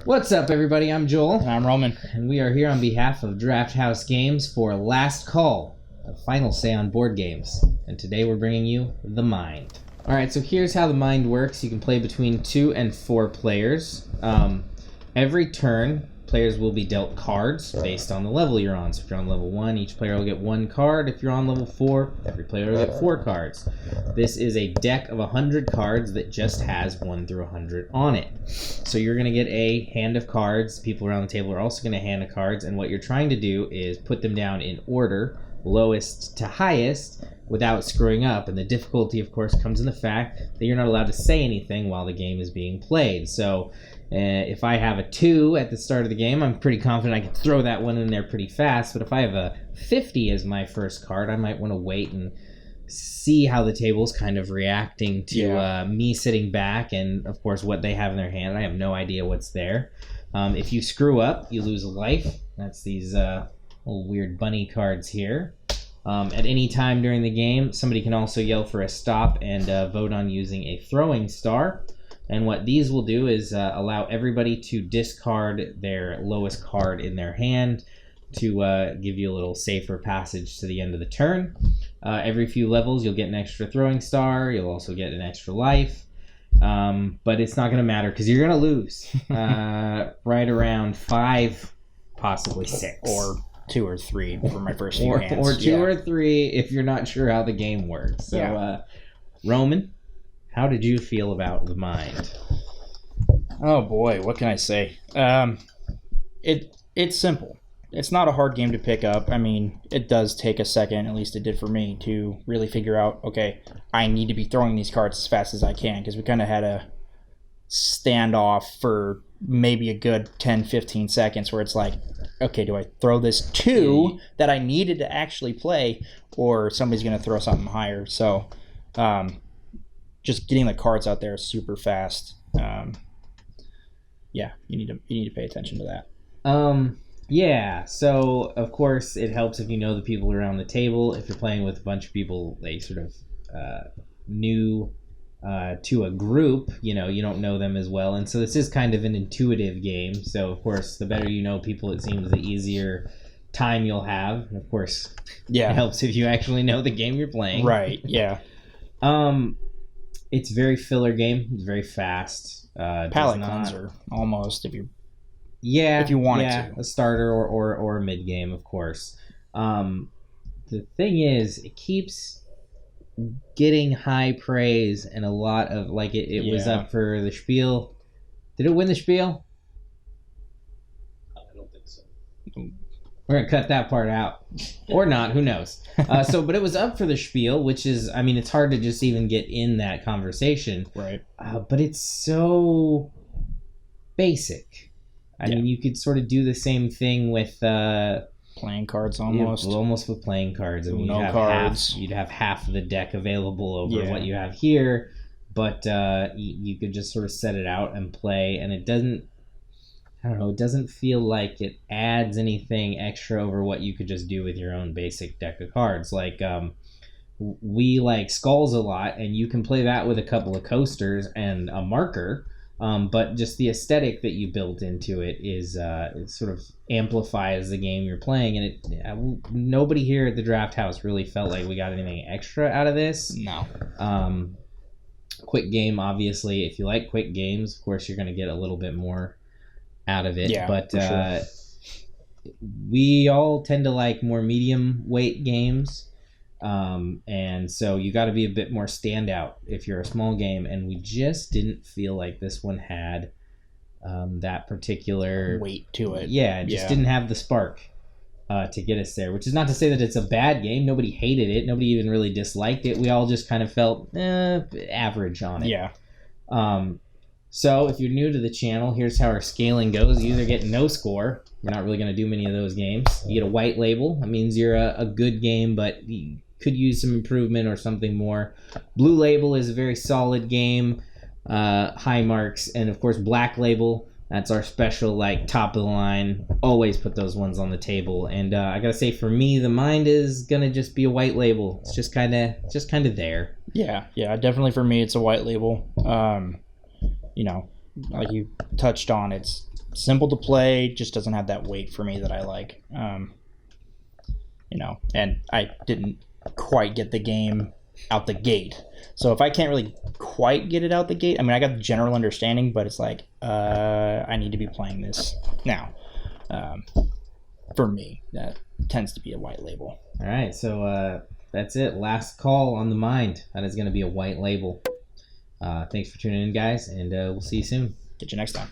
What's up, everybody? I'm Joel. And I'm Roman. And we are here on behalf of Drafthouse Games for Last Call, the final say on board games. And today we're bringing you The Mind. Alright, so here's how The Mind works. You can play between 2 and 4 players. Every turn, players will be dealt cards based on the level you're on. So if you're on level 1, each player will get 1 card. If you're on level 4, every player will get 4 cards. This is a deck of 100 cards that just has 1 through 100 on it. So you're going to get a hand of cards. People around the table are also going to hand the cards. And what you're trying to do is put them down in order, lowest to highest, without screwing up. And the difficulty, of course, comes in the fact that you're not allowed to say anything while the game is being played. So if I have a 2 at the start of the game, I'm pretty confident I can throw that one in there pretty fast. But if I have a 50 as my first card, I might want to wait and see how the table's kind of reacting to me sitting back and, of course, what they have in their hand. I have no idea what's there. If you screw up, you lose a life. That's these little weird bunny cards here. At any time during the game, somebody can also yell for a stop and vote on using a throwing star. And what these will do is allow everybody to discard their lowest card in their hand to give you a little safer passage to the end of the turn. Every few levels, you'll get an extra throwing star. You'll also get an extra life. But it's not going to matter because you're going to lose right around 5, possibly 6. Or 2 or 3 for my first few hands. Or 2 or 3 if you're not sure how the game works. So, Roman, how did you feel about The Mind? Oh boy, what can I say? It's simple. It's not a hard game to pick up. I mean, it does take a second, at least it did for me, to really figure out, okay, I need to be throwing these cards as fast as I can, because we kind of had a standoff for maybe a good 10-15 seconds where it's like, okay, do I throw this 2 that I needed to actually play, or somebody's going to throw something higher? So just getting the cards out there super fast. You need to pay attention to that. Yeah, so of course it helps if you know the people around the table. If you're playing with a bunch of people they sort of new to a group, you don't know them as well. And so this is kind of an intuitive game. So of course the better you know people, it seems the easier time you'll have. And of course it helps if you actually know the game you're playing. Right, yeah. It's a very filler game. It's very fast. Palate cleanser, almost, if you want it to. A starter or a mid game, of course. The thing is, it keeps getting high praise and a lot of it was up for the Spiel. Did it win the Spiel? I don't think so. We're gonna cut that part out, or not. Who knows? But it was up for the Spiel, which is, I mean, it's hard to just even get in that conversation, right? But it's so basic. I mean, you could sort of do the same thing with playing cards almost. Almost with playing cards. I mean, you'd have half the deck available over what you have here, but you could just sort of set it out and play, and it doesn't feel like it adds anything extra over what you could just do with your own basic deck of cards. Like, we like Skulls a lot, and you can play that with a couple of coasters and a marker. But just the aesthetic that you built into it is it sort of amplifies the game you're playing, and nobody here at the Drafthouse really felt like we got anything extra out of this. No. Quick game, obviously. If you like quick games, of course, you're going to get a little bit more out of it. Yeah, but sure. We all tend to like more medium weight games. And so you got to be a bit more standout if you're a small game, and we just didn't feel like this one had that particular weight to it. Yeah, it just didn't have the spark to get us there, which is not to say that it's a bad game. Nobody hated it. Nobody even really disliked it. We all just kind of felt average on it. Yeah. So if you're new to the channel, here's how our scaling goes. You either get no score. We're not really going to do many of those games. You get a white label. That means you're a good game, but you could use some improvement or something more. Blue label is a very solid game, high marks. And of course, black label, that's our special, like, top of the line. Always put those ones on the table. And I got to say, for me, the Mind is going to just be a white label. It's just kind of there. Yeah, definitely for me, it's a white label. You know, like you touched on, it's simple to play, just doesn't have that weight for me that I like. You know, and I didn't quite get the game out the gate. So if I can't really quite get it out the gate, I mean, I got the general understanding, but it's like, I need to be playing this now. For me, that tends to be a white label. All right, so that's it. Last call on the Mind. That is going to be a white label. Thanks for tuning in, guys, and we'll see you soon. Get you next time.